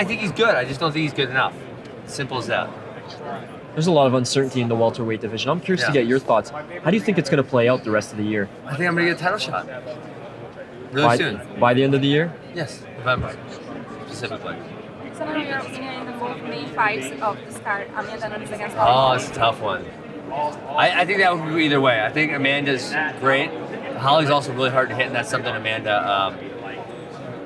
I think he's good. I just don't think he's good enough. Simple as that. There's a lot of uncertainty in the welterweight division. I'm curious to get your thoughts. How do you think it's going to play out the rest of the year? I think I'm going to get a title shot. Really soon. By the end of the year? Yes, November, specifically. Some of your opinion in the both main fights of this card, Amanda Nunes against Oh, it's a tough one. I think that would go either way. I think Amanda's great. Holly's also really hard to hit, and that's something Amanda,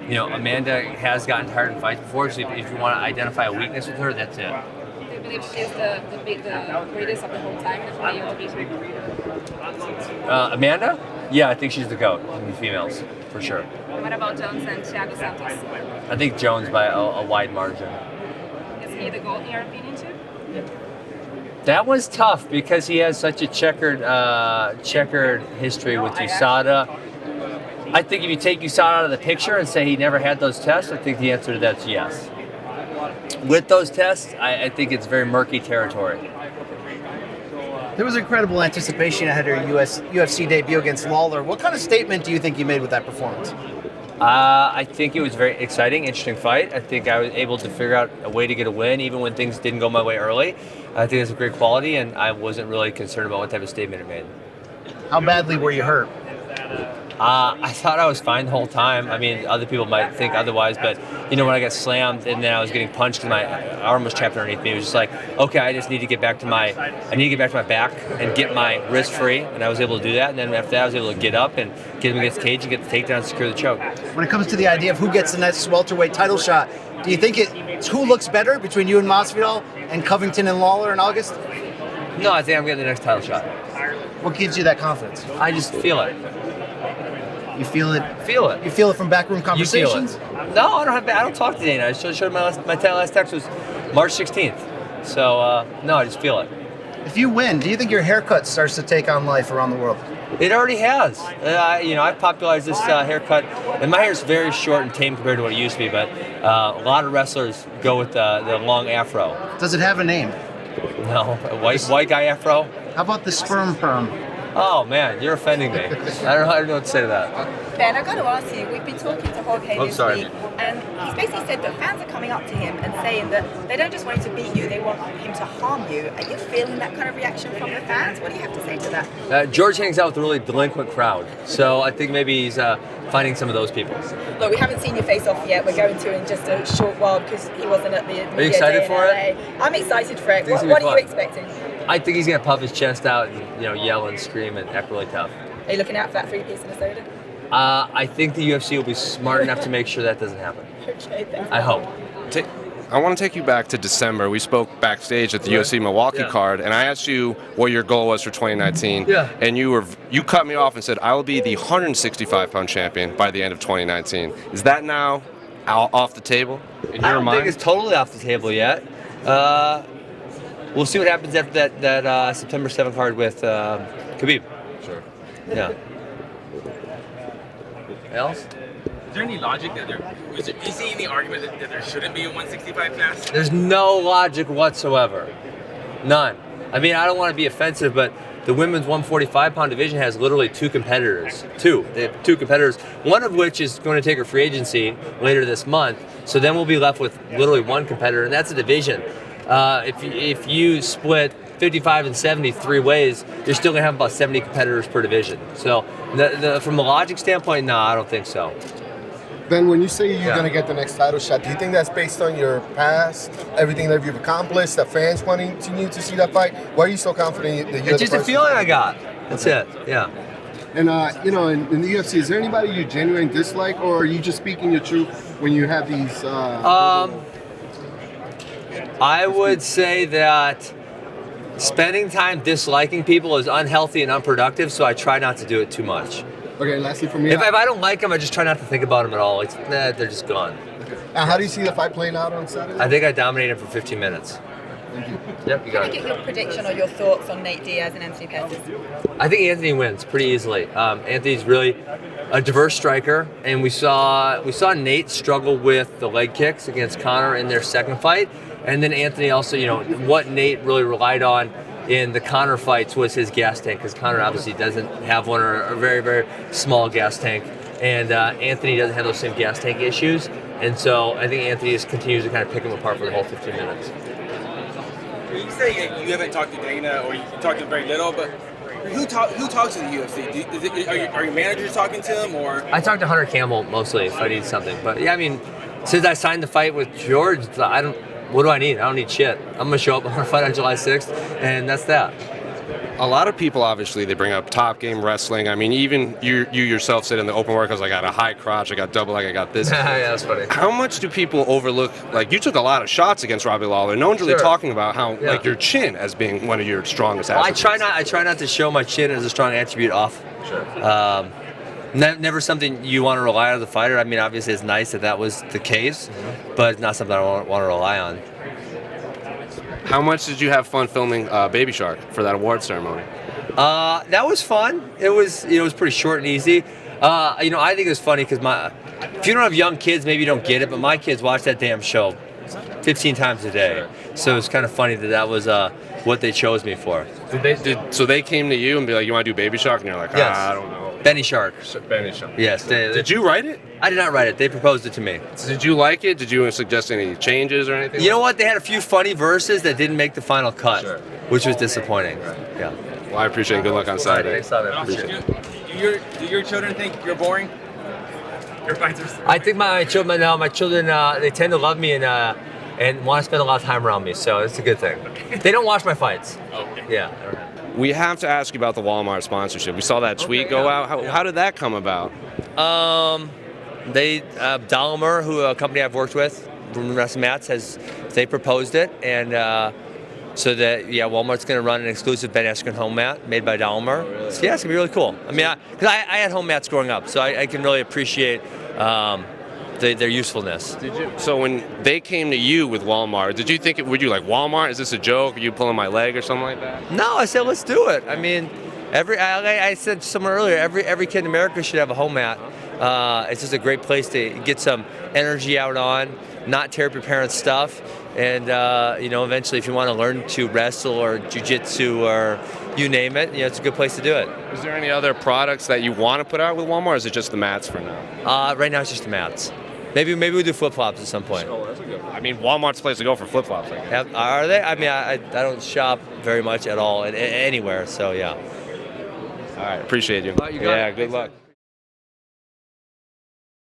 Amanda has gotten tired in fights before, so if you want to identify a weakness with her, that's it. Do you believe she's the greatest of the whole time, the player of the division? Amanda? Yeah, I think she's the GOAT in the females, for sure. What about Jones and Thiago Santos? I think Jones by a wide margin. Is he the GOAT in your opinion too? That was tough because he has such a checkered history with USADA. I think if you take USADA out of the picture and say he never had those tests, I think the answer to that's yes. With those tests, I think it's very murky territory. There was incredible anticipation ahead of your UFC debut against Lawler. What kind of statement do you think you made with that performance? I think it was a very exciting, interesting fight. I think I was able to figure out a way to get a win even when things didn't go my way early. I think it's a great quality, and I wasn't really concerned about what type of statement it made. How badly were you hurt? I thought I was fine the whole time. I mean, other people might think otherwise, but when I got slammed and then I was getting punched because my arm was trapped underneath me, it was just like, okay, I need to get back to my back and get my wrist free, and I was able to do that. And then after that, I was able to get up and get him against the cage and get the takedown and secure the choke. When it comes to the idea of who gets the next welterweight title shot, do you think it's who looks better between you and Masvidal and Covington and Lawler in August? No, I think I'm getting the next title shot. What gives you that confidence? I just feel it. You feel it? Feel it. You feel it from backroom conversations? You feel it. No, I don't talk to Dana. I showed my last text was March 16th. So, no, I just feel it. If you win, do you think your haircut starts to take on life around the world? It already has. I've popularized this haircut, and my hair is very short and tame compared to what it used to be, but a lot of wrestlers go with the long afro. Does it have a name? No, a white guy afro. How about the sperm perm? Oh man, you're offending me. I don't know what to say to that. Ben, I've got to ask you, we've been talking to Jorge this week, and he's basically said that fans are coming up to him and saying that they don't just want him to beat you, they want him to harm you. Are you feeling that kind of reaction from the fans? What do you have to say to that? George hangs out with a really delinquent crowd, so I think maybe he's finding some of those people. Look, we haven't seen your face off yet. We're going to in just a short while because he wasn't at the Are you excited for it? I'm excited for it. What are you expecting? I think he's going to puff his chest out and yell and scream and act really tough. Are you looking out for that 3-piece and a soda? I think the UFC will be smart enough to make sure that doesn't happen. Okay, thanks. I hope. I want to take you back to December. We spoke backstage at the UFC Milwaukee card, and I asked you what your goal was for 2019. Yeah. And you cut me off and said, I will be the 165-pound champion by the end of 2019. Is that now off the table in your mind? I don't think it's totally off the table yet. We'll see what happens after that September 7th card with Khabib. Sure. Yeah. Else? Is there any logic that is there any argument that there shouldn't be a 165 class? There's no logic whatsoever. None. I mean, I don't want to be offensive, but the women's 145-pound division has literally two competitors. They have two competitors, one of which is going to take her free agency later this month. So then we'll be left with literally one competitor, and that's a division. If you split 55 and 70 three ways, you're still going to have about 70 competitors per division. So from a logic standpoint, no, I don't think so. Ben, when you say you're going to get the next title shot, do you think that's based on your past, everything that you've accomplished, the fans wanting you to see that fight? Why are you so confident that you're It's just a feeling I got. That's it, yeah. And, in the UFC, is there anybody you genuinely dislike, or are you just speaking your truth when you have these... I would say that spending time disliking people is unhealthy and unproductive, so I try not to do it too much. Okay, lastly for me... If I don't like them, I just try not to think about them at all. They're just gone. Okay. Now, how do you see the fight playing out on Saturday? I think I dominated for 15 minutes. Thank you. Yep, you got Can I it. get your prediction or your thoughts on Nate Diaz and Anthony Pettis? I think Anthony wins pretty easily. Anthony's really a diverse striker, and we saw Nate struggle with the leg kicks against Conor in their second fight, and then Anthony also, what Nate really relied on in the Conor fights was his gas tank, because Conor obviously doesn't have one, or a very, very small gas tank, and Anthony doesn't have those same gas tank issues. And so I think Anthony just continues to kind of pick him apart for the whole 15 minutes. You say you haven't talked to Dana, or you talked to him very little, but who talks to the UFC? Are your managers talking to him, or? I talked to Hunter Campbell mostly if I need something. But yeah, I mean, since I signed the fight with George, what do I need? I don't need shit. I'm gonna show up. I'm gonna fight on July 6th, and that's that. A lot of people, obviously, they bring up Top Game Wrestling. I mean, even you yourself said in the open workouts, I got a high crotch, I got double leg, I got this. Yeah, that's funny. How much do people overlook? Like, you took a lot of shots against Robbie Lawler. No one's really talking about how, like, your chin as being one of your strongest attributes. I try not to show my chin as a strong attribute off. Sure. Never something you want to rely on as a fighter. I mean, obviously, it's nice that was the case, but it's not something I want to rely on. How much did you have fun filming Baby Shark for that award ceremony? That was fun. It was pretty short and easy. I think it was funny because if you don't have young kids, maybe you don't get it, but my kids watch that damn show 15 times a day. So it's kind of funny that was what they chose me for. So they came to you and be like, "You want to do Baby Shark?" And you're like, yes. I don't know. Benny Shark. Benny Shark. Yes. Did you write it? I did not write it. They proposed it to me. So did you like it? Did you suggest any changes or anything? You know what? They had a few funny verses that didn't make the final cut, which was disappointing. Yeah. Well, I appreciate it. Good luck on Saturday. Do your children think you're boring? Your fights are. I think my children they tend to love me and want to spend a lot of time around me, so it's a good thing. They don't watch my fights. Okay. Yeah. We have to ask you about the Walmart sponsorship. We saw that tweet go out. How did that come about? Dahmer, who a company I've worked with, Wrestling Mats, they proposed it, and so that Walmart's going to run an exclusive Ben Askren home mat made by Dahmer. So yeah, it's going to be really cool. I mean, because I had home mats growing up, so I can really appreciate their usefulness. So when they came to you with Walmart, did you think were you like, Walmart? Is this a joke? Are you pulling my leg or something like that? No, I said let's do it. I mean, I said somewhere earlier, every kid in America should have a home mat. It's just a great place to get some energy out on, not tear up your parents' stuff, and eventually if you want to learn to wrestle or jiu-jitsu or you name it, it's a good place to do it. Is there any other products that you want to put out with Walmart, or is it just the mats for now? Right now it's just the mats. Maybe we'll do flip-flops at some point. Oh, that's a good one. I mean, Walmart's the place to go for flip-flops. Are they? I mean, I don't shop very much at all anywhere, so yeah. All right, appreciate you. You got it. Good luck.